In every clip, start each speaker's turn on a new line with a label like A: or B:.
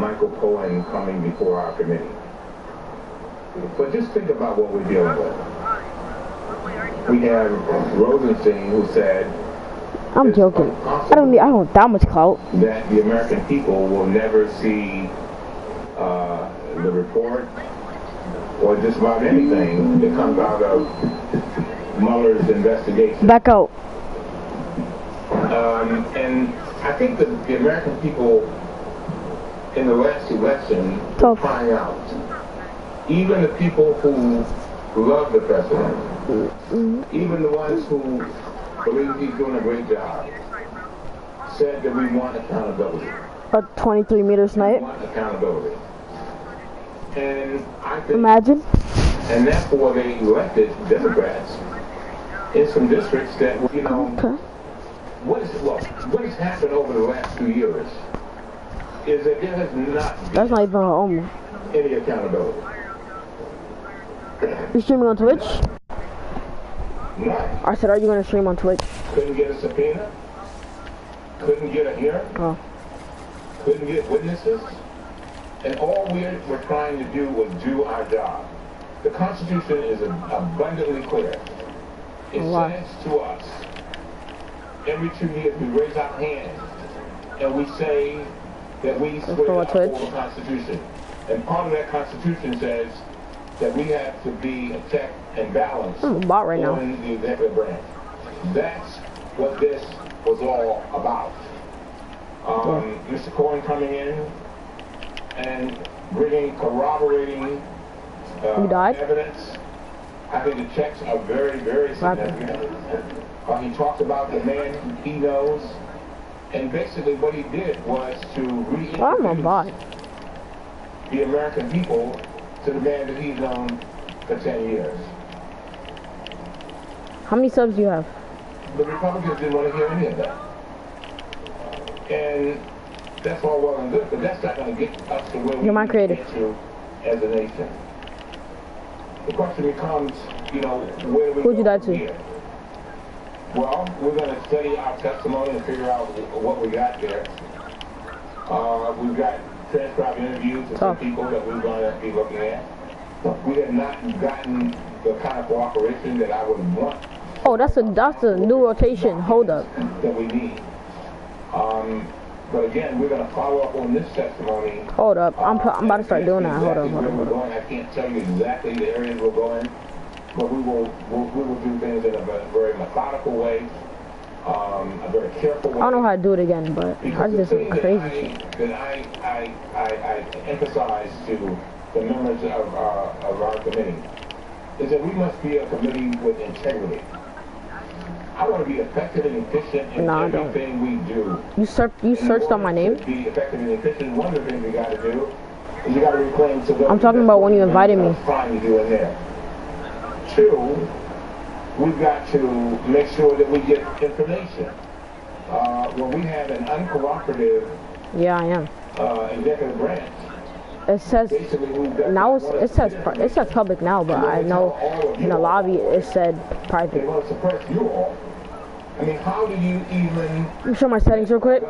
A: Michael Cohen coming before our committee. But just think about what we're dealing with. We have Rosenstein who said,
B: I'm joking. I don't that much clout.
A: That the American people will never see the report or just about anything that comes out of Mueller's investigation.
B: Back out.
A: And I think that the American people in the last election were crying out. Even the people who love the president, even the ones who believe he's doing a great job, said that we want accountability.
B: A 23 meters night.
A: We want accountability. And I think,
B: imagine.
A: And therefore they elected Democrats in some districts that, you know, what has happened over the last 2 years is that there has not been
B: that's not even home.
A: Any accountability.
B: You streaming on Twitch?
A: None.
B: I said, are you going to stream on Twitch?
A: Couldn't get a subpoena. Couldn't get a hearing.
B: Oh.
A: Couldn't get witnesses. And all we're trying to do was do our job. The Constitution is abundantly clear. It says to us, every 2 years we raise our hands and we say that we swear to uphold the Constitution. And part of that Constitution says that we have to be a check and balance
B: in
A: the executive branch. That's what this was all about. Mr. Cohen coming in and bringing corroborating evidence. I think the checks are very, very significant. He talked about the man he knows, and basically what he did was to reintroduce the American people to the man that he's known for 10 years.
B: How many subs do you have?
A: The Republicans didn't want to hear any of that. And that's all well and good, but that's not going to get us to where we need to get to as a nation. The question becomes, you know, where we go from here. Well, we're going to study our testimony and figure out what we got there. We've got transcribed interviews with some people that we're going to be looking at. We have not gotten the kind of cooperation that I would want.
B: Oh, that's a new rotation. Hold up.
A: That we need. But again, we're going to follow up on this testimony.
B: Hold up. I'm about to start doing that. Hold up.
A: I can't tell you exactly the areas we're going, but we will do things in a very methodical way, a very careful way.
B: I don't know how to do it again, but I just did some crazy shit.
A: That I emphasize to the members of our committee is that we must be a committee with integrity. I want to be effective and efficient in everything we do.
B: You searched on my name?
A: To be effective and efficient, one of the things we got to do is you got to reclaim civilians.
B: I'm talking about when you invited me.
A: Trying to do in there. 2, we've got to make sure that we get information. When we have an uncooperative executive branch,
B: it says now it says public now, but I know in the lobby it said private.
A: They want to suppress you all. I mean, how do you even...
B: Let me show my settings real quick.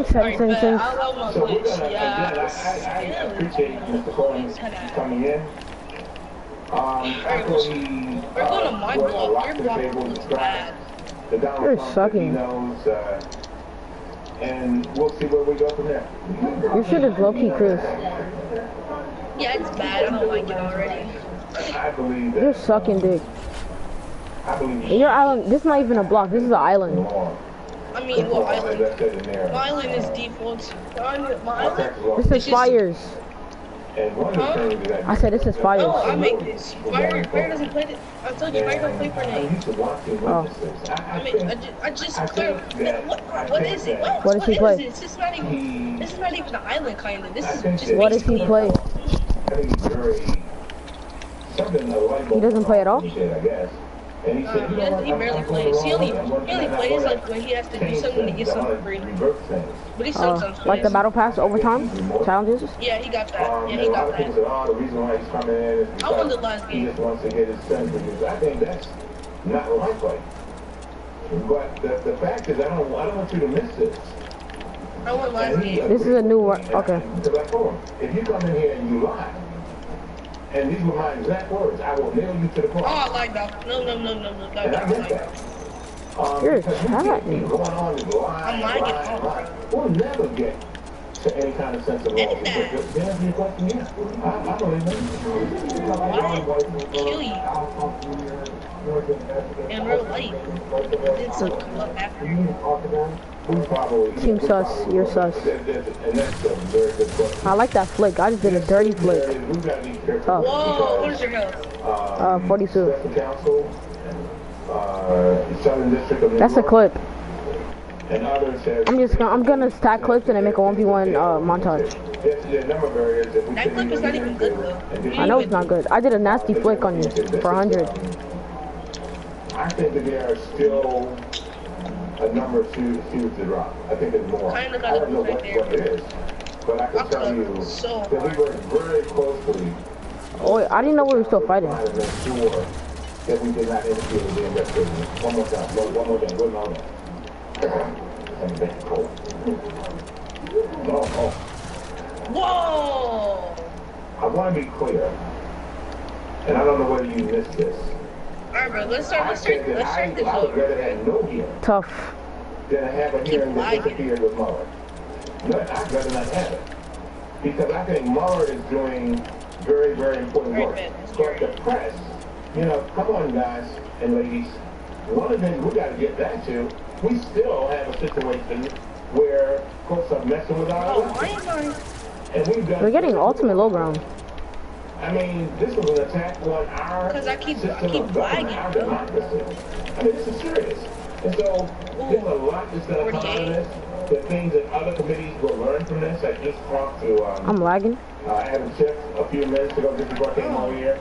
B: Settings.
A: So we're gonna, again, I appreciate Mr. Cohen coming in. After he brought a lot to the table, described the Donald Trump that he knows, and we'll see where we go from there.
B: Your shit is low-key, Chris.
C: Yeah, it's bad. I don't like it already.
A: I believe that.
B: You're sucking dick. Your island, this is not even a block, this is an island.
C: I mean, what island? My island is default. My island?
B: This is Fires. I said this is Fires.
C: Oh, I make this. Fire doesn't play this. I told you, Fire don't play for name.
B: Oh.
C: I just clear. What is it?
B: What does he play?
C: This is not even the island, kind of. This is just.
B: What does he play? He doesn't play at all?
C: And he barely plays. He only plays like when he has to do something to get something free. But he still sometimes.
B: Like the battle pass overtime challenges?
C: Yeah, he got that. Yeah, he got that.
A: The reason why he's coming in is
C: I won the last game.
A: He just wants to get his sentences. I think that's not likely. But the fact is, I don't want you to miss this.
C: I won last game.
B: This is a new one. Okay.
A: Because I told him, if you come in here and you lie, and these were my exact words, I will nail you to the cross.
C: Oh, I lied though. No.
A: And I meant that.
B: You're
A: Because you can't
B: chatting.
A: keep going on and
C: I'm lying.
A: We'll never get to any kind of sense of law. But to answer your question, yeah, I believe it.
C: Kill you. In real life. Did some up after.
B: Team sus. You're sus.
A: And that's a very good question.
B: I like that flick. I just did a dirty flick.
A: We've got to be careful.
B: Tough.
C: Whoa, what is your health?
B: 42.
A: Special counsel, Southern District of New
B: That's a
A: York,
B: clip.
A: and others have.
B: I'm gonna stack clips and then make a 1v1 montage.
A: There's a number of areas that we
C: That
A: can
C: clip is not even good though.
B: I know it's not good. I did a nasty flick on you for 100.
A: I think that there are still a number of shoes to drop. I think there's more. I
C: Kinda got
A: don't know
C: it right
A: what it is, but I can tell you
C: So
A: that we work very closely
B: Oh, wait, I didn't know we were still fighting.
A: to make sure that we did not interfere with the investigation. One more time. One more thing. One more thing. And that's cold. Oh.
C: whoa!
A: I want to be clear, and I don't know whether you missed this.
C: Alright, bro, let's start
A: I
C: this
A: I would rather
C: over.
A: have no hearing
B: Tough.
A: than to have a hearing that interfered with Mueller. No, I'd rather not have it. Because I think Mueller is doing very, very important work. But the press, come on, guys and ladies. One of the things we got to get back to, we still have a situation where folks are messing with our
C: Oh,
A: elections.
C: why am I?
A: And we've done
B: We're getting ultimate low ground.
A: I mean, this was an attack on our
C: Because I keep
A: system of government,
C: lagging.
A: our democracy. I mean, this is serious. And so, there's a lot that's going to come out of this. The things that other committees will learn from this. I just talked to
B: I'm lagging.
A: Adam Schiff a few minutes ago, just before I came over here.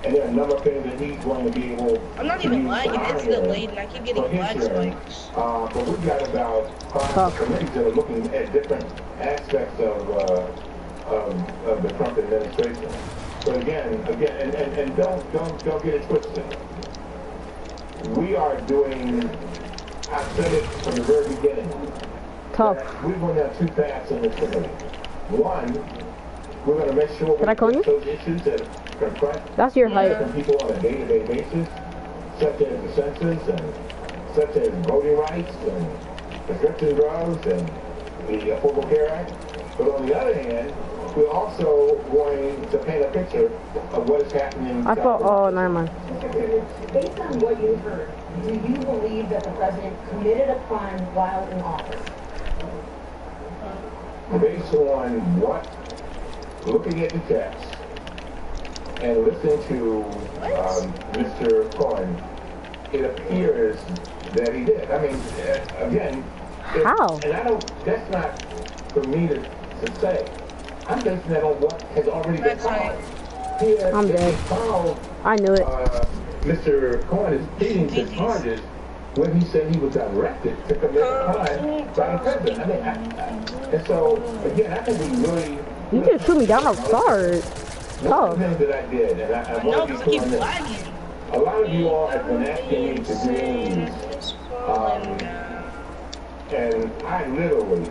A: And there are a number of things that he's going to be able
C: I'm not
A: to
C: even
A: use
C: lagging,
A: for our
C: it's
A: hearing
C: delayed and I keep getting
A: for his
C: lag
A: hearing.
C: spikes.
A: But we've got about 5 committees that are looking at different aspects of the Trump administration. But again, and don't get it twisted. We are doing, I said it from the very beginning.
B: Tough.
A: that we're going to have 2 paths in this committee. One, we're going to make sure
B: Did I call you?
A: those issues that confront
B: That's your height.
A: people on a day-to-day basis, such as the census and such as voting rights and prescription drugs and the Affordable Care Act. But on the other hand, we're also going to paint a picture of what is happening.
B: I thought, oh, never mind.
D: Mr. Curtis, based on what you've heard, do you believe that the president committed a crime while in office?
A: Based on what, looking at the text and listening to Mr. Cohen, it appears that he did. I mean, again,
B: How?
A: and I don't, that's not for me to say. I'm basing that on what has already been
C: That's right.
A: filed. Here,
B: I'm
A: they
B: dead.
A: filed,
B: I knew it.
A: Mr. Cohen is pleading to charges when he said he was directed to commit a crime by the president. I mean, and so, again, I think we really...
B: You just shoot me down outside.
A: One
B: Tough.
A: thing that I did, and I
C: No,
A: want to
C: because
A: be
C: I
A: clear
C: keep
A: on this.
C: lagging.
A: A lot of you all have been asking me to do interviews. And I literally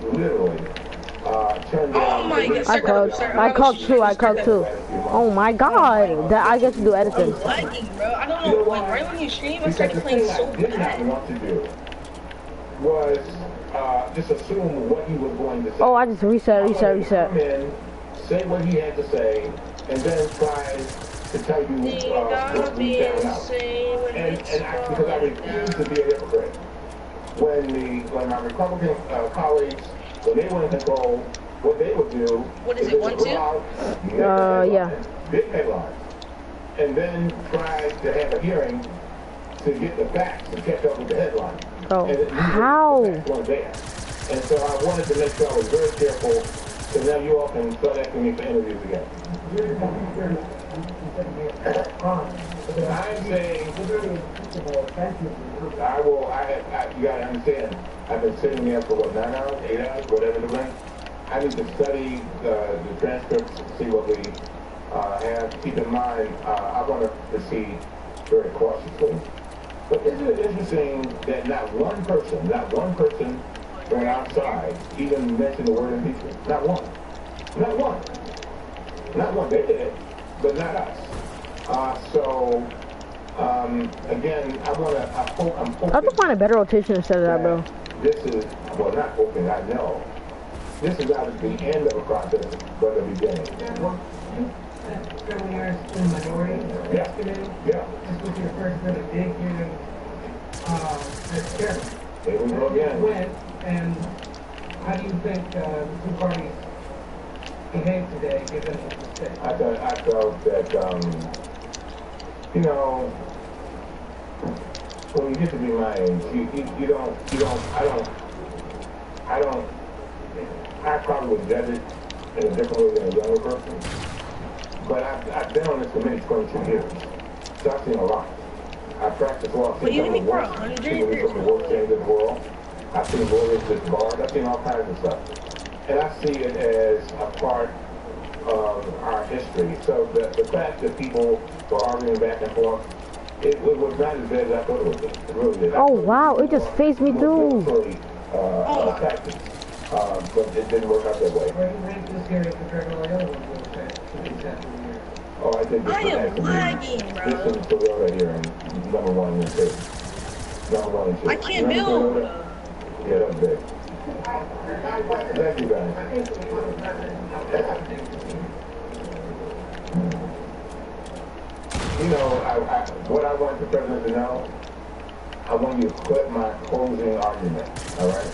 A: turned down...
C: Oh my God.
B: I cooked too. I cooked too. Oh my god. That I get to do
C: I
B: editing.
C: was lagging, bro. I don't know, like, right when you stream, I started playing so
A: I did not
C: bad.
A: want to do was just assume what he was going to say.
B: Oh, I just reset.
A: Come in, say what he had to say, and then try to tell you what we found out. Because I refuse to be a hypocrite. When my Republican colleagues, when they were in control, what they would do
C: What is it, 1-2?
B: Yeah.
A: Big headlines. And then try to have a hearing to get the facts and catch up with the headline.
B: Oh,
A: And it-
B: how?
A: the facts weren't there. And so I wanted to make sure I was very careful, so now you all can start asking me for interviews again. I'm saying, you gotta understand, I've been sitting there for what, 9 hours, 8 hours, whatever the length. I need to study the transcripts, see what we have. Keep in mind, I want to proceed very cautiously. But isn't it interesting that not one person on our side even mentioned the word impeachment. Not one. Not one. Not one. They did, but not us. Again, I'm hoping.
B: I have to find a better rotation instead of that, bro.
A: This is, well, not hoping, I know. This is not the end of a process, but the beginning.
D: Well, you spent several years in the minority yesterday.
A: Yeah.
D: This was your first really big hearing as chairman.
A: Here we go again.
D: When and how do you think the two parties behaved today, given the mistake?
A: I felt that, you know, when you get to be my age, I probably would judge it in a different way than a younger person. But I've been on this committee 22 years, so I've seen a lot. I've practiced law. I've seen some of the worst things in the world. I've seen lawyers disbarred. I've seen all kinds of stuff. And I see it as a part of our history. So the fact that people were arguing back and forth, it was not as bad as I thought it would be. It really did.
B: Oh wow, it just phased me through.
A: Tactics. But it didn't work out that way.
D: Well, you made this hearing compared to all the other ones we've had.
A: Oh, I think this
C: I am lagging, bro.
A: This is Toyota hearing, number 1 and 2. Number 1 and 2.
C: I can't build.
A: Yeah, that's big. Thank you, guys. You know, what I want the president to know, I want you to put my closing argument, all right?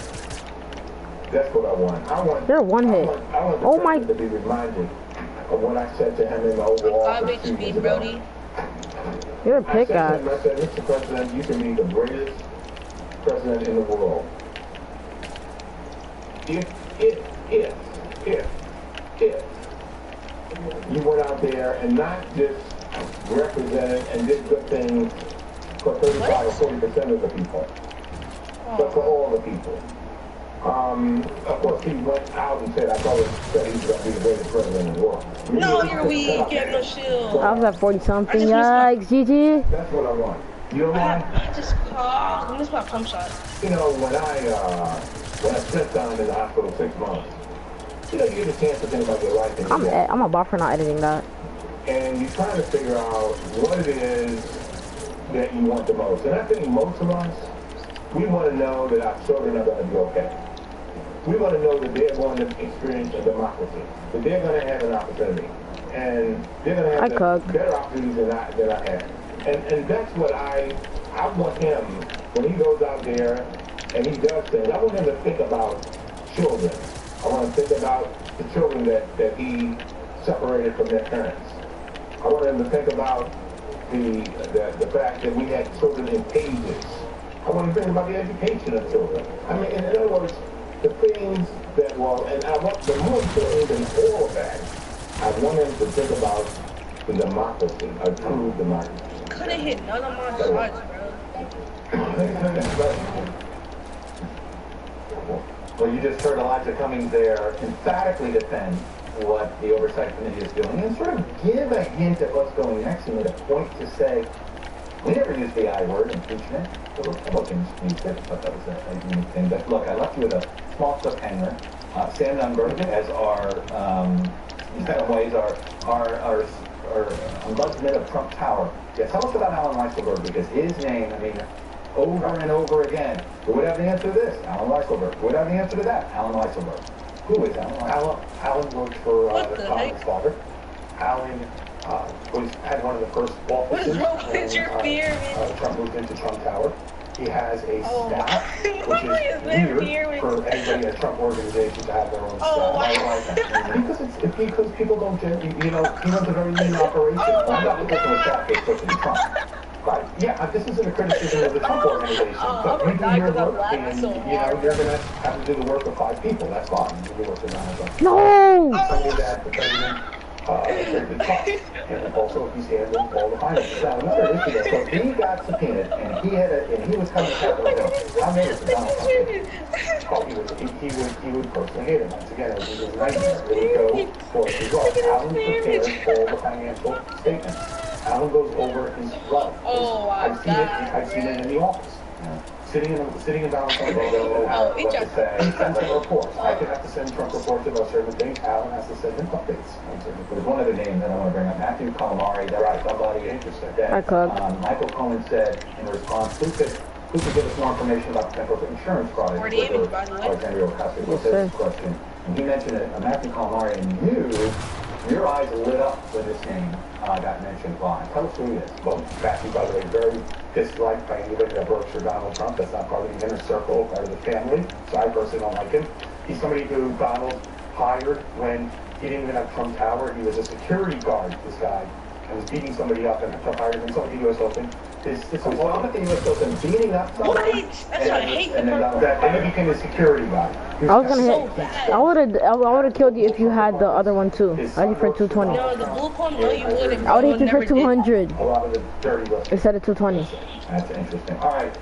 A: That's what I want.
B: They're one hit.
A: I want the president to be reminded of what I said to him in the Oval Office.
C: 5 HP, Brody.
B: You're a pickaxe.
A: I said, Mr. President, you can be the greatest president in the world. If you went out there and not just represented and did good things for 35 or 40% of the people, but for all the people. Of course, he went out and said, I told him that he was going to be the greatest president in the world.
C: No, you're weak. You have no shield.
B: I was at 40 something. Yikes, GG.
A: That's what I want. You know why?
C: I just I missed my pump shot.
A: You know, when I spent time in the hospital 6 months, you know, you get a chance to think about your life. And
B: I'm a bot for not editing that.
A: And you're trying to figure out what it is that you want the most. And I think most of us, we want to know that our children are going to be okay. We want to know that they're going to experience a democracy, that they're going to have an opportunity, and they're going to have better opportunities than I had. And that's what I want him, when he goes out there and he does things, I want him to think about children. I want to think about the children that he separated from their parents. I want him to think about the fact that we had children in cages. I want him to think about the education of children. I mean, in other words, the things that, and I want, the more important than all of that, I want him to think about the democracy, a true democracy.
C: Couldn't hit none of my shots, bro.
E: Well, you just heard Elijah Cummings there emphatically defend what the Oversight Committee is doing and sort of give a hint at what's going next. He made a point to say, we never used the I word, impeachment. The Republicans used it, but that was a unique thing. But look, I left you with a small cliffhanger. Sam Nunberg, as our, in some ways, our ombudsman of Trump Tower. Yeah, tell us about Alan Weisselberg, because his name, I mean, over and over again. Who would have the answer to this? Alan Weisselberg. Who would have the answer to that? Alan Weisselberg. Who is Alan Weisselberg? Alan worked for his father. Alan had one of the first offices.
C: What is wrong with your beer, man?
E: Trump moved into Trump Tower. He has a staff, which is weird for anybody in a Trump organization to have their own staff. I like that. Because people don't get, you know, he runs a very lean operation. I'm not the person with staff that's supposed to be Trump. Right, yeah, this isn't a criticism of the Trump organization, but you do your work, and, you know, you're going to have to do the work of 5 people, that's fine. You do the work of 9.
B: No!
E: Something that the president and also he's handling all the finances. Now, another issue is, so he got subpoenaed, and he was coming to Capitol Hill. I noticed that he would personally hate him. Once again, it was a nightmare. It would go for his results. Alan prepares all the financial statements. Alan goes over his wealth. I've seen it in the office. sitting in Donald Trump's photo, what to say, send some reports. I can have to send Trump reports about certain things. Alan has to send him updates on certain things.
F: There's one other name that I want to bring up. Matthew Calamari, that's somebody interesting. That, Michael Cohen said in response, who could give us more information about potential insurance fraud? Alexandria Ocasio-Cortez's question. And he mentioned it, Matthew Calamari, and your eyes lit up when this name got mentioned. Why? Tell us who he is.
E: Well, Matthew, by the way, very disliked by anybody that works for Donald Trump. That's not part of the inner circle, part of the family. So I personally don't like him. He's somebody who Donald hired when he didn't even have Trump Tower. He was a security guard, this guy, and was beating somebody up, and Trump hired him. And so at the U.S. Open. This was one at the U.S. Open, beating up somebody.
C: That's what I hate.
E: And then he became a security guy.
B: I was gonna hit. I would've killed you if you had the other one too. I hit for 220.
C: No, the blue pump. No, you wouldn't.
B: I would've hit you for 200
E: A lot of the dirty looks.
B: instead of 220.
E: That's interesting. All right.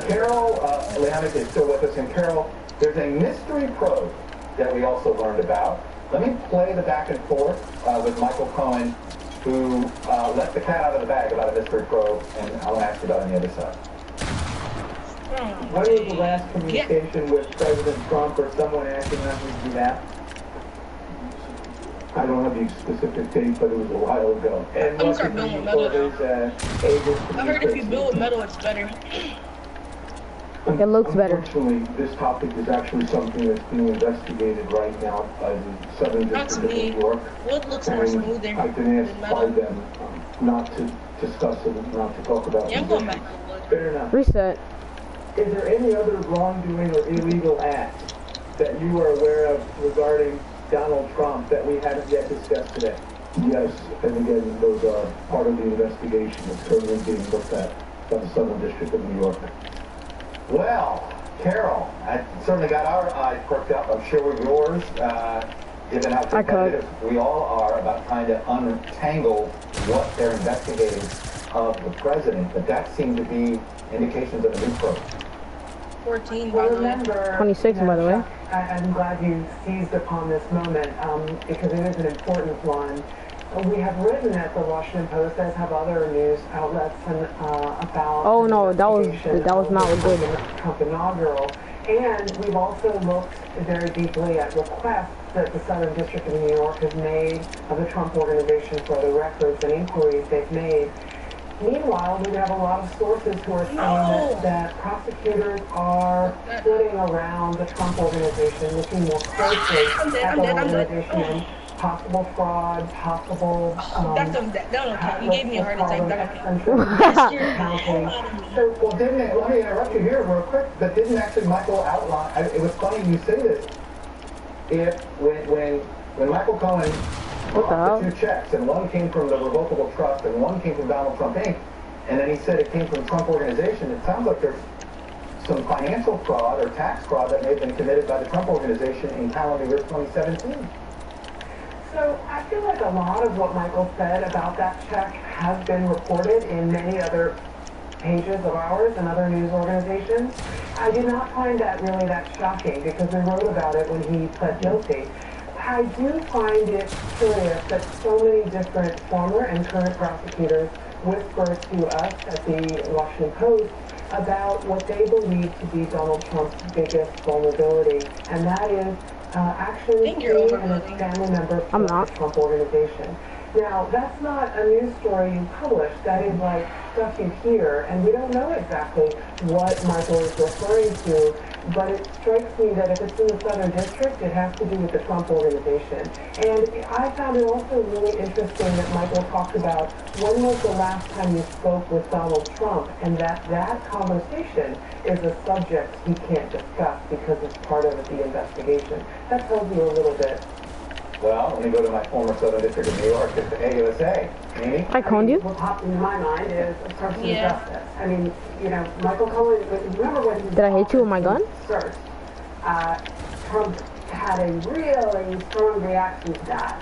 E: Carol Leonic is still with us. And Carol, there's a mystery probe that we also learned about. Let me play the back and forth with Michael Cohen, who let the cat out of the bag about a mystery probe, and I'll ask you about on the other side.
G: What was the last communication with President Trump or someone asking us to do that?
E: I don't have the specific date, but it was a while ago.
C: I'm gonna start building with metal now. I heard if you build with metal, it's better.
B: It looks better.
E: Unfortunately, this topic is actually something that's being investigated right now by the Southern District of New York.
C: Wood looks more smoother
E: I've been asked by them not to discuss it, not to talk about it.
C: Yeah, I'm going back.
G: Fair enough.
B: Reset.
G: Is there any other wrongdoing or illegal act that you are aware of regarding Donald Trump that we haven't yet discussed today?
E: Yes, and again, those are part of the investigation that's currently being looked at by the Southern District of New York. Well, Carol, I certainly got our eyes perked up. I'm sure with yours, given how competitive we all are about trying to untangle what they're investigating of the president, but that seemed to be indications of a new probe.
C: 14,
D: Well, remember,
B: 26, by the way.
D: I'm glad you seized upon this moment because it is an important one. We have written at the Washington Post, as have other news outlets, about.
B: Oh no, that was not good.
D: Trump inaugural, and we've also looked very deeply at requests that the Southern District of New York has made of the Trump Organization for the records and inquiries they've made. Meanwhile, we have a lot of sources who are saying that prosecutors are sitting around the Trump Organization looking more closely at the organization and possible fraud, possible...
C: that don't count. You gave me a heart attack. That don't count.
E: So, well, let me interrupt you here real quick, but didn't actually Michael outline, it was funny you say this, when Michael Cohen brought the two checks, and one came from the Revocable Trust and one came from Donald Trump Inc., and then he said it came from Trump Organization, it sounds like there's some financial fraud or tax fraud that may have been committed by the Trump Organization in calendar year 2017.
D: So I feel like a lot of what Michael said about that check has been reported in many other pages of ours and other news organizations. I did not find that really that shocking because we wrote about it when he pled guilty. I do find it curious that so many different former and current prosecutors whisper to us at the Washington Post about what they believe to be Donald Trump's biggest vulnerability, and that is actually he and his family members of the Trump Organization. Now, that's not a news story you publish. That is like stuff you hear, and we don't know exactly what Michael is referring to, but it strikes me that if it's in the Southern District, it has to do with the Trump Organization. And I found it also really interesting that Michael talked about when was the last time you spoke with Donald Trump, and that conversation is a subject he can't discuss because it's part of the investigation. That tells you a little bit.
E: Well, let me go to my former Southern District of New York, it's the AUSA. Amy?
B: I conned you?
D: What popped in my mind is obstruction of justice. I mean, you know, Michael Cohen, remember when he
B: Did I hit you with my gun?
D: First, Trump had a really strong reaction to that.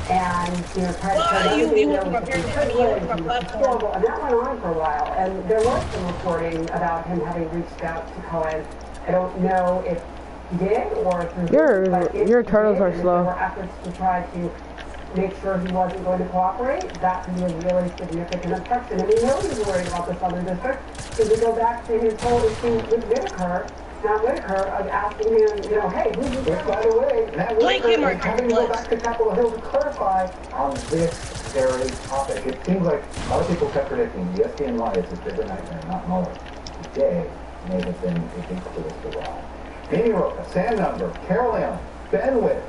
D: And, you know, tried to say,
C: you went to my parents, you went to my platform.
D: And that went on for a while. And there was some reporting about him having reached out to Cohen. I don't know if he did or if
B: your turtles are slow.
D: There were efforts to try to make sure he wasn't going to cooperate, that could be a really significant obstruction. And we know he's worried about the Southern District, because we go back to his whole issue with Whitaker, of asking him, hey, who's this guy? By the way, that Whitaker is having to go back to Capitol Hill to clarify
F: on this very topic. It seems like a lot of people kept predicting the SDN riots is a bigger nightmare, not Mueller. Today may have been a big clue as to why. Amy Rocha, Sam Number, Carol Allen, Ben Witt,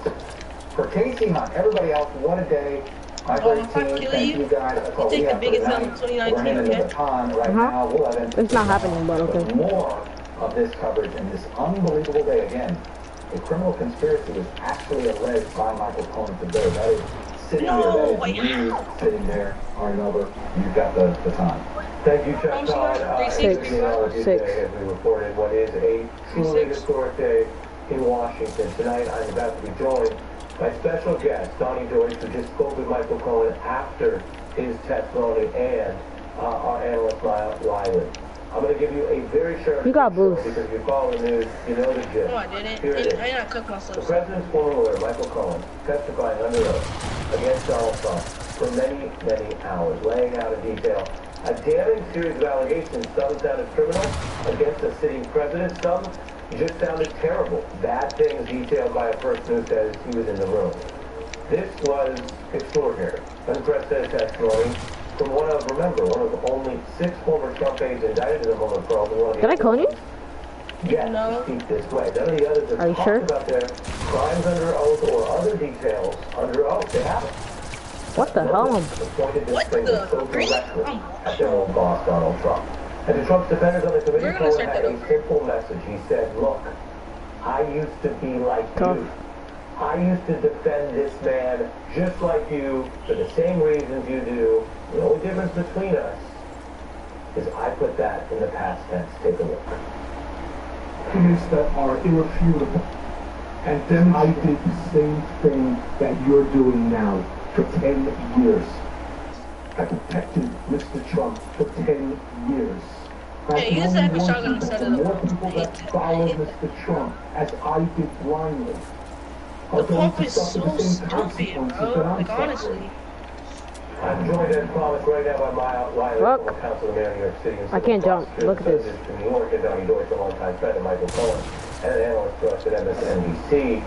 F: for Casey Hunt, everybody else, what a day. My great team, thank you guys. That's all we have for tonight. We're handing the baton right now. We'll have
B: it's not happening, but okay.
F: More of this coverage in this unbelievable day. Again, a criminal conspiracy was actually alleged by Michael Cohen today. That is sitting there. That is you sitting there, Arnover. You've got the baton.
E: Thank you, Chuck Todd.
B: Six.
E: As we reported, what is a truly historic day in Washington. Tonight, I'm about to be joined by special guest, Donnie Joyce, who just spoke with Michael Cohen after his testimony, and our analyst, Lyle Wiley. I'm going to give you a very sharp
B: boost
E: because if you follow the news, you know the gist.
C: No, I didn't.
E: Here it is.
C: I did not cook myself.
E: The president's former lawyer, Michael Cohen, testifying under oath against Donald Trump for many, many hours, laying out in detail a damning series of allegations. Some sounded criminal against a sitting president. Some just sounded terrible. Bad things detailed by a person who says he was in the room. This was extraordinary, unprecedented testimony from one of only 6 former Trump aides indicted in the Mueller probe.
B: Did I call you?
E: Yes,
C: no.
E: Speak this way. None of the others have talked about their crimes under oath or other details under oath. They haven't.
B: What the hell?
C: What the?
E: So directly at their own boss, Donald Trump. And the Trump's defenders on the committee Cohen had a simple message. He said, look, I used to be like you. I used to defend this man just like you for the same reasons you do. The only difference between us is I put that in the past tense. Take a look.
H: Things that are irrefutable. And then I did the same thing that you're doing now for 10 years. I protected Mr. Trump for 10 years.
C: Yeah, you just have a shotgun instead of
H: more people that follow Mr. Trump, as I did blindly,
C: the pump is so stupid, bro. Like, honestly.
E: I'm joined as promised right now by Lyle Wiley, former councilman of New York City.
B: I can't jump. Look at this.
E: From New York, and Donnie Joyce, a longtime friend of Michael Cohen, and an analyst for us at MSNBC.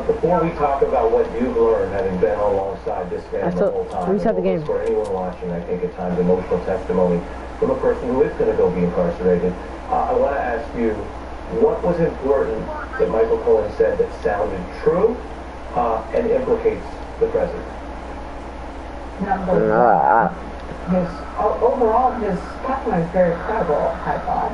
E: Before we talk about what you've learned, having been alongside this man the whole time,
B: reset the game.
E: For anyone watching, I think at times emotional testimony from a person who is going to go be incarcerated. I want to ask you, what was important that Michael Cohen said that sounded true and implicates the president?
D: Number one, overall, his testimony is very credible, I thought.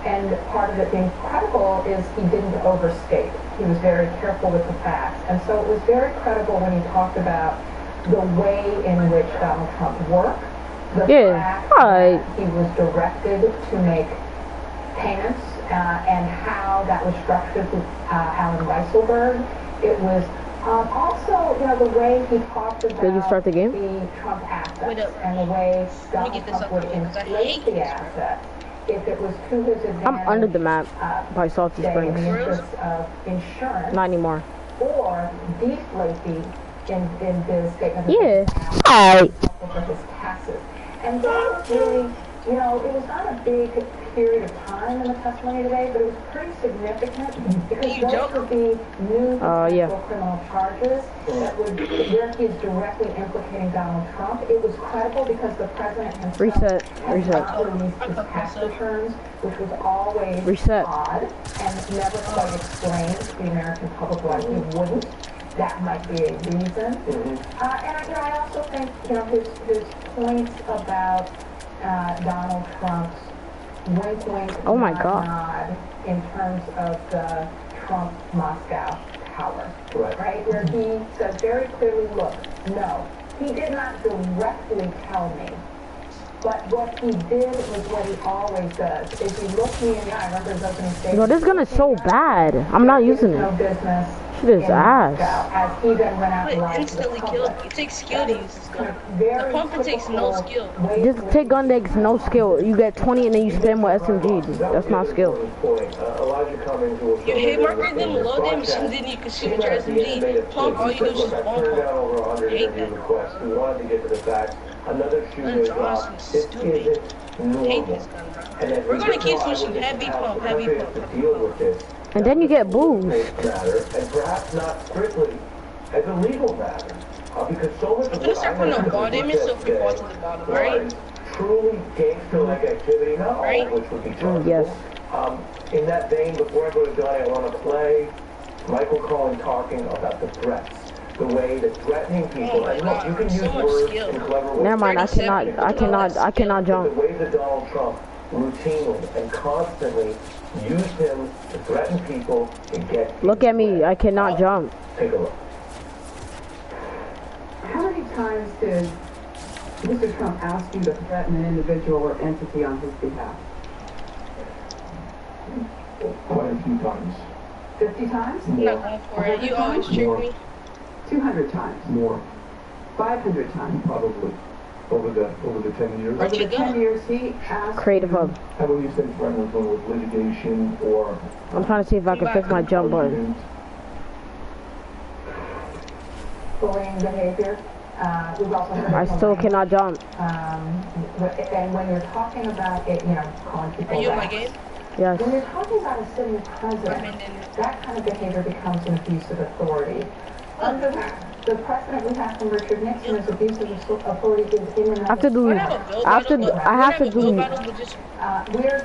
D: And part of it being credible is he didn't overstate. He was very careful with the facts. And so it was very credible when he talked about the way in which Donald Trump worked, the fact that he was directed to make payments, and how that was structured with Alan Weisselberg. It was also, the way he talked about
B: Did you start the game?
D: The Trump assets and the way Donald Trump would inflate the assets if it was to his advantage.
B: I'm under the map by Salty Springs.
D: In the interest of insurance.
B: Not anymore.
D: Or deflate in the statement of his taxes. And that was really, it was not a big period of time in the testimony today, but it was pretty significant because those would be new criminal charges that would, where he is directly implicating Donald Trump. It was credible because the president himself released his tax returns, which was always odd and never quite explained to the American public why he wouldn't. That might be a reason. And I also think, his points about Donald Trump's wink, nod in terms of the Trump-Moscow tower, right? Where he says very clearly, look, no, he did not directly tell me, but what he did was what he always does. If he looked me in the eye, I remember his opening statement.
B: This gun is so bad. I'm not using it.
D: No business
B: His ass.
D: As he then went out
C: But instantly killed. It takes skill to use this gun. The pump takes no skill.
B: Just take gun takes no skill. You get 20 and then you spam with SMG. That's not skill.
C: You hit marker them low damage and then you can shoot with your SMG. Pump, all you do is just bomb pump. I hate that.
E: Another shoe
C: Gun
E: is
C: Johnson is stupid. I hate this gun, bro. We're gonna keep switching heavy pump.
B: And then you get boost.
E: And perhaps not strictly as a legal matter. Because so much
C: I'm gonna start putting on ball damage so if we fall to the bottom, right?
E: Truly gangster-like activity, not all of which would be chargeable.
B: Yes.
E: In that vein, before I go to Donnie, I want to play Michael Cohen talking about the threats. The way that threatening people, and look, you can use words in clever ways.
B: Never mind, I cannot jump.
E: The way that Donald Trump routinely and constantly used him to threaten people and get...
B: Look at me, I cannot jump.
E: Take a look.
D: How many times did Mr. Trump ask you to threaten an individual or entity on his behalf?
H: Quite a few times.
D: 50 times?
C: I'm not going for it. You always trick me.
D: 200 times?
H: More.
D: 500 times?
H: Probably. Over the 10 years.
C: Where'd you
D: Over the
C: go?
D: 10 years, he asked...
B: Creative Hub.
H: How about you say threatening someone with litigation or...
B: I'm trying to see if I can fix my jump button.
D: bullying behavior. We've also heard
B: I still cannot jump.
D: And when you're talking about it, you know, calling people
C: Are you in my
D: back.
C: game?
B: Yes.
D: When you're talking about a sitting president, that kind of behavior becomes an abuse of authority. Under the precedent we have from Richard Nixon is abuse of authority is in and
B: I have to do.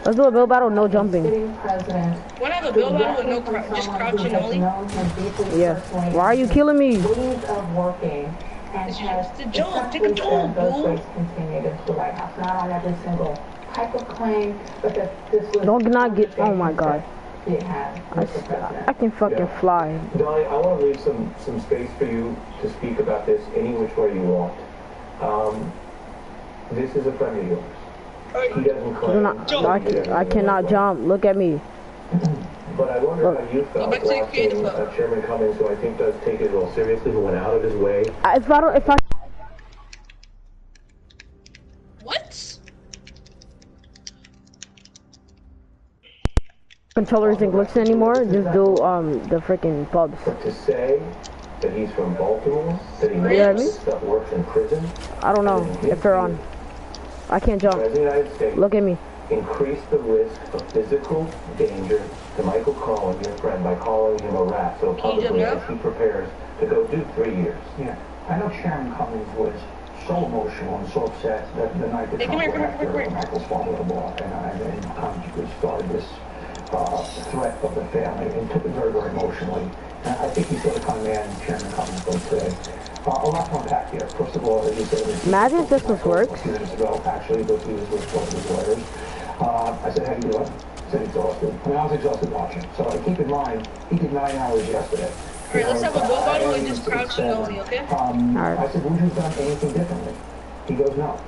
B: Let's do a bill battle, no jumping.
C: When I have a bill battle with no just crouching only.
B: Yeah. Why are you killing me?
D: Ways of working and has
C: the jump. Take a jump,
D: those
C: boo.
D: ways continued into the White House. Not on every single type of claim, but that this was...
B: Don't not get. Oh my God.
D: It had
B: I can fucking fly.
E: Donnie, I want to leave some space for you to speak about this any which way you want. This is a friend of yours. He doesn't claim.
B: I cannot jump. Look at me.
E: But I wonder how you felt watching Chairman Cummings, who I think does take it real seriously, who went out of his way.
B: If I
C: What?
B: controller isn't glitching anymore, just do the freaking pubs.
E: But to say that he's from Baltimore, that he knows stuff works in prison,
B: I don't know if they're on. I can't jump.
E: the United States
B: Look at me.
E: increase the risk of physical danger to Michael Cohen, your friend, by calling him a rat so publicly as he prepares to go do 3 years.
F: Yeah, I know Chairman Cummings was so emotional and so upset that the night that Trump went after Michael's father-in-law and Cummings started this threat of the family and took it very, very emotionally. And I think he's the kind of man Chairman Cummings was today. A lot to unpack here. First of all, as you said,
B: Imagine if this works.
F: A few minutes ago, actually, but he was with one of his lawyers. I said, how you doing? He said, exhausted. I mean, I was exhausted watching. So keep in mind, he did 9 hours yesterday.
C: Alright, let's have a go battle and just crouching only, okay?
F: I said, would you have done anything differently? He goes, no.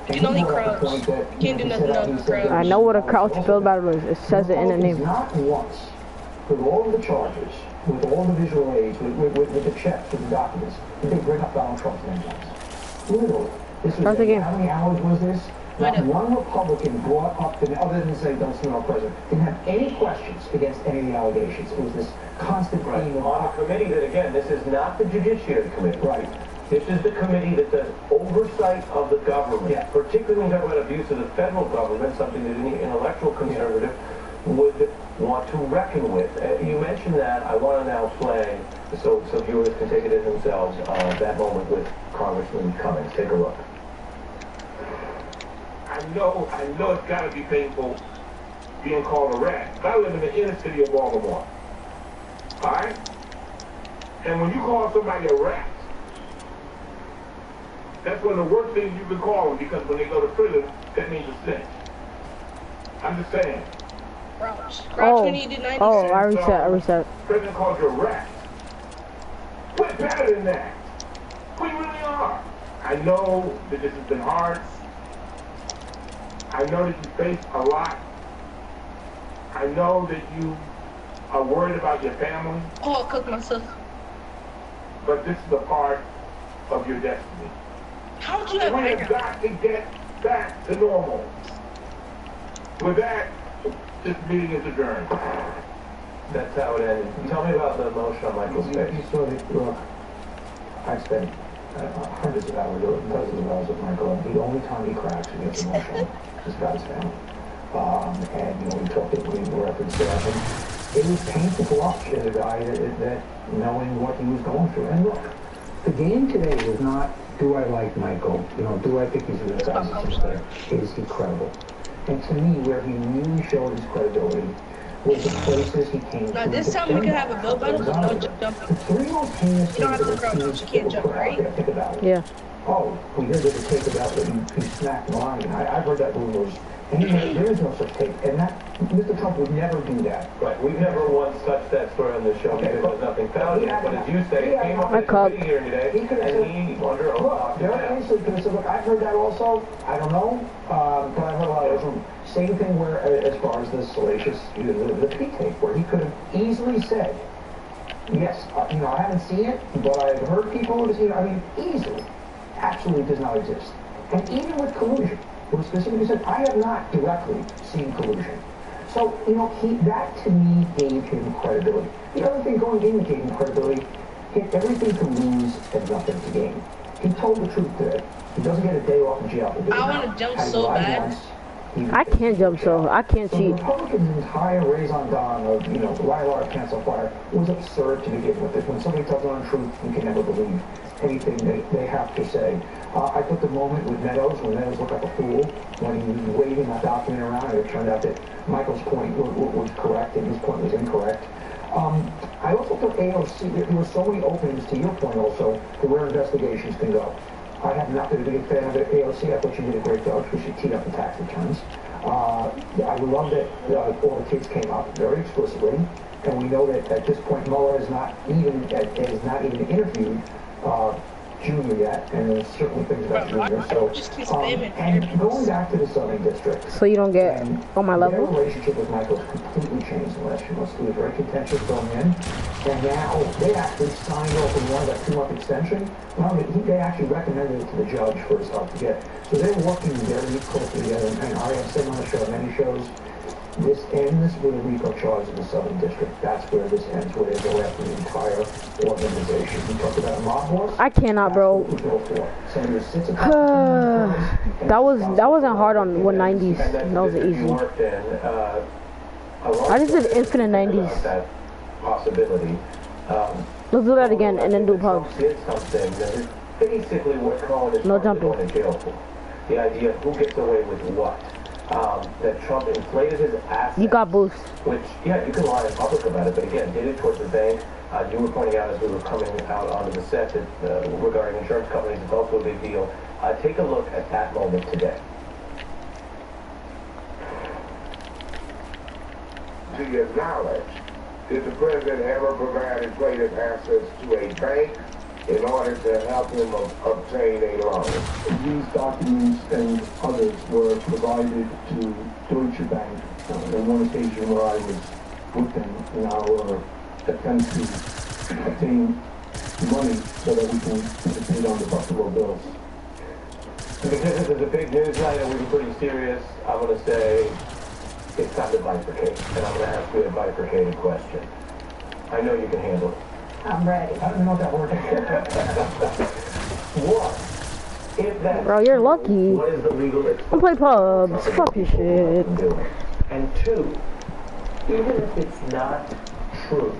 C: You can only crouch. You can't do nothing else but crouch.
B: I know what a crouch build battle is. It says it in the name.
F: Not once, with all of the charges, with all the visual aids, with the checks, with the documents, did they bring up Donald Trump's name once. Literally. This was, how many hours was this? Not one Republican brought up, other than say, don't smell our president, didn't have any questions against any of the allegations. It was this constant theme
E: on a committee that, again, this is not the Judiciary Committee.
F: Right.
E: This is the committee that does oversight of the government, particularly when you talk about abuse of the federal government, something that any intellectual conservative would want to reckon with. You mentioned that. I want to now play, so viewers can take it in themselves, that moment with Congressman Cummings. Take a look.
A: I know it's got to be painful being called a rat. I live in the inner city of Baltimore. All right? And when you call somebody a rat, that's one of the worst things you can call them, because when they go to prison, that means a snitch. I'm just saying.
C: Crouch when you did 90
B: I reset.
A: President called you a rat. We're better than that. We really are. I know that this has been hard. I know that you face a lot. I know that you are worried about your family.
C: Oh, I cooked myself.
A: but this is a part of your destiny.
C: How would you have
A: We have got to get back to normal. With that, this meeting is adjourned.
E: That's how it ended. Tell me about the emotion on Michael's face.
F: You saw the look. I spent hundreds of hours, dozens of hours with Michael, and the only time he cracks and gets emotional is about his family. And, you know, we talked at we referenced that, and it was painful to watch as a guy that knowing what he was going through. And look, the game today was not, do I like Michael? You know, do I think he's a good guy? Is he credible? And to me, where he really showed his credibility was the places he came
C: now,
F: to.
C: this time we can have a bill battle with no jumping.
F: You
C: don't have to throw jumps, you can't jump, right?
F: Yeah. Oh, we heard there's a tape about that he smacked the line. I've heard that rumors. And there is no such tape. And that, Mr. Trump would never do that.
E: Right. We've never once touched that story on the show because there's nothing found in it. But as you say, it came up in the committee hearing today, and he under oath.
F: Very easily could have said, look, I've heard that also. I don't know. But I've heard a lot of those. Same thing where, as far as the salacious, the Pete tape, where he could have easily said, yes, you know, I haven't seen it, but I've heard people who have seen it. I mean, easily. Absolutely does not exist. And even with collusion, it was specifically said, I have not directly seen collusion. So, you know, that to me gave him credibility. The other thing going in that gave him credibility, he had everything to lose and nothing to gain. He told the truth today. He doesn't get a day off in jail.
C: I want to jump so bad.
B: I can't jump, so I can't cheat.
F: The Republicans' entire raison d'etre of, you know, Rylar cancel fire was absurd to begin with. When somebody tells the truth, you can never believe anything they have to say. I took the moment with Meadows, when Meadows looked like a fool, when he was waving that document around, and it turned out that Michael's point was correct and his point was incorrect. I also thought AOC, there were so many openings, to your point also, to where investigations can go. I have not been a big fan of it. AOC, I thought she did a great job because she teed up the tax returns. I love that all the kids came up very explicitly, and we know that at this point Mueller is not even interviewed Junior yet, and there's certainly things about Junior. So, and going back to the Southern District.
B: So you don't get on my level?
F: Their relationship with Michael has completely changed in the last few months. It was very contentious going in, and now they actually signed off and wanted a 2-month extension. Well, they actually recommended it to the judge for us to get. So they're working very closely together, and I have said on the show, many shows, this ends with a RICO charge in the Southern District. That's where this ends, where they go after the entire organization. We talked about a mob boss.
B: I cannot, bro. That wasn't hard on 190s. That was easy. I just did infinite 90s.
E: That possibility.
B: Let's do that again and then do pubs.
E: Did something that is basically what Cohen is
B: no jumping.
E: Going to jail for. The idea of who gets away with what. That Trump inflated his assets.
B: You got boost.
E: Which, yeah, you can lie in public about it, but again, did it towards the bank. You were pointing out as we were coming out onto the set that regarding insurance companies, it's also a big deal. Take a look at that moment today.
A: Do you acknowledge, did the president ever provide inflated assets to a bank in order to help him obtain a loan?
H: These documents and others were provided to Deutsche Bank on one occasion where I was with them in our attempt to obtain money so that we can participate on the Buffalo Bills.
E: Because this is a big news night and we were pretty serious, I'm going to say it's time to bifurcate. And I'm going to ask you a bifurcated question. I know you can handle it.
D: I'm ready.
F: I don't know what that word is.
E: What? If that,
B: bro, you're lucky.
E: What is the legal
B: I play pubs. Fuck your shit.
E: And 2, even if it's not true,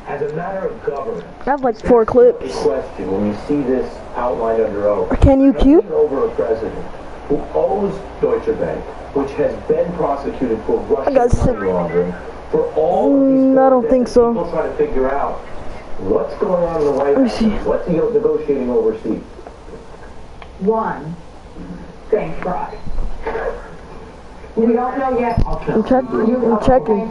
E: as a matter of governance,
B: I have like 4 clips.
E: Question: when you see this outlined under oath,
B: Can you cue?
E: Over a president who owes Deutsche Bank, which has been prosecuted for Russian money laundering, for all of these
B: I don't think so.
E: People try to figure out what's going on in the White House. What's he negotiating overseas?
D: 1, bank fraud. We don't know yet.
B: I'm checking.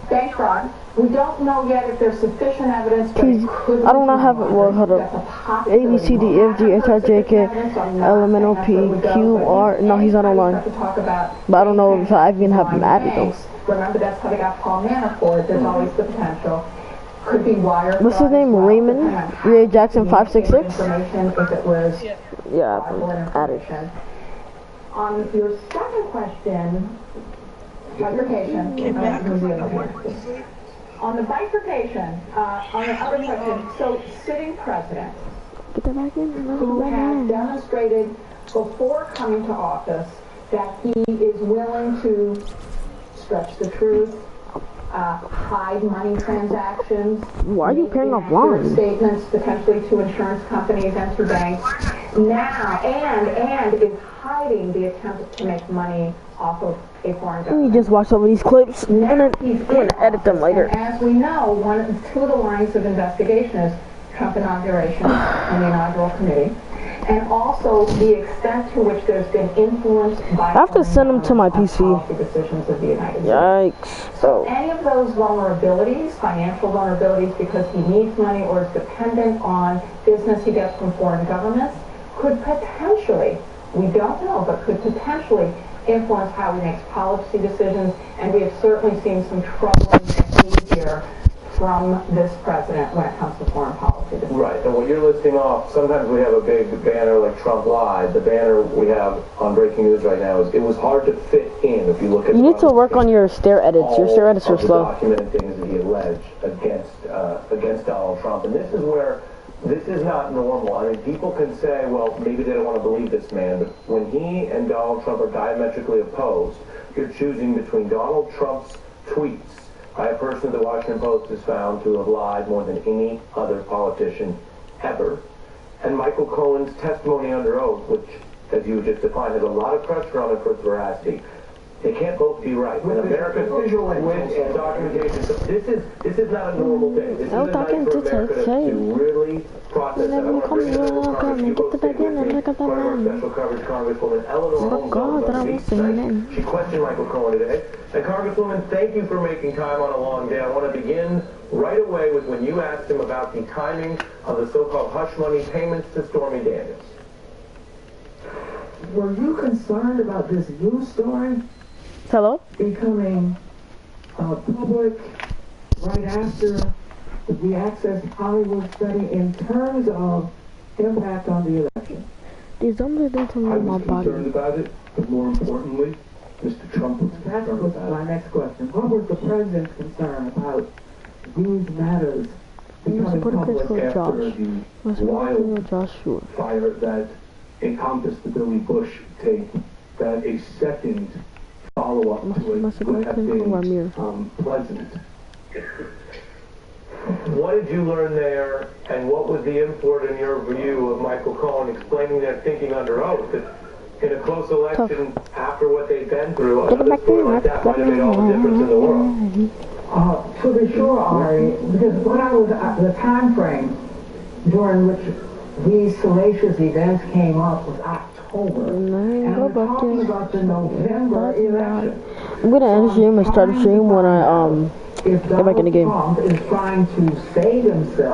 D: Bank fraud. We don't know yet if there's sufficient evidence.
B: I do not have it. Well, hold up. A, B, C, D, F, G, H, I, J, K, L, M, N, O, P, Q, R. No, he's not online. But I don't know if I even have him added though.
D: Remember, that's how they got Paul Manafort. There's always the potential. could be wired.
B: What's his name? Raymond? Ray Jackson 566?
D: Information if it was
B: Yeah, added.
D: On your second question, bifurcation. On the bifurcation, on the other question, so sitting president
B: Get that back in.
D: who has demonstrated before coming to office that he is willing to stretch the truth, hide money transactions.
B: Why are you paying off
D: inaccurate
B: lines?
D: Statements potentially to insurance companies and to banks. Now, and is hiding the attempt to make money off of a foreign
B: Let me
D: government.
B: just watch some of these clips and then I'm gonna edit them later.
D: And as we know, two of the lines of investigation is Trump inauguration and the inaugural committee, and also the extent to which there's been influence by.
B: I have to send them to my PC.
D: Policy decisions of the United States.
B: Yikes.
D: So any of those vulnerabilities, financial vulnerabilities because he needs money or is dependent on business he gets from foreign governments, could potentially, we don't know, but could potentially influence how he makes policy decisions, and we have certainly seen some troubling behavior from this president when it comes to foreign policy decisions.
E: Right, and what you're listing off, sometimes we have a big banner like Trump Lied. The banner we have on Breaking News right now is, it was hard to fit in if you look at.
B: You need to work on your stair edits. Your stair edits are slow.
E: Documented things that he alleged against Donald Trump, and this is where this is not normal. I mean, people can say, well, maybe they don't want to believe this man, but when he and Donald Trump are diametrically opposed, you're choosing between Donald Trump's tweets by a person the Washington Post has found to have lied more than any other politician ever, and Michael Cohen's testimony under oath, which, as you just defined, has a lot of pressure on it for its veracity. They can't both be right. In America, with documentation, so this is not a normal thing. This is a night for America to really process that. I want to bring it to the Congress. You both stay with me. Part of our special coverage, Congresswoman Eleanor Holmes on the beat tonight. She questioned Michael Cohen today. And Congresswoman, thank you for making time on a long day. I want to begin right away with when you asked him about the timing of the so-called hush money payments to Stormy Daniels.
G: Were you concerned about this news story
B: Hello?
G: becoming public right after the Access Hollywood study in terms of impact on the election?
B: These zombies don't tell me
H: I
B: my
H: was
B: body.
H: concerned about it, but more importantly, Mr. Trump was
G: That
H: concerned
G: was
H: about
G: my
H: it.
G: next question. What was the president's concern about these matters
B: I'm
G: becoming
B: supposed to
G: public
B: for
H: After
B: Josh.
H: the
B: I'm
H: wild
B: Joshua.
H: fire that encompassed the Billy Bush tape, that a second follow-up to it would have been pleasant.
E: What did you learn there, and what was the import in your view of Michael Cohen explaining their thinking under oath? That in a close election, after what they've been through, another story like that might have made all the difference in the world.
G: To be sure, Ari, because when I was the time frame during which these salacious events came up was October, and we're talking about the November election.
B: I'm gonna end the stream and start the stream when I get back in the game.
G: Trump is trying to save himself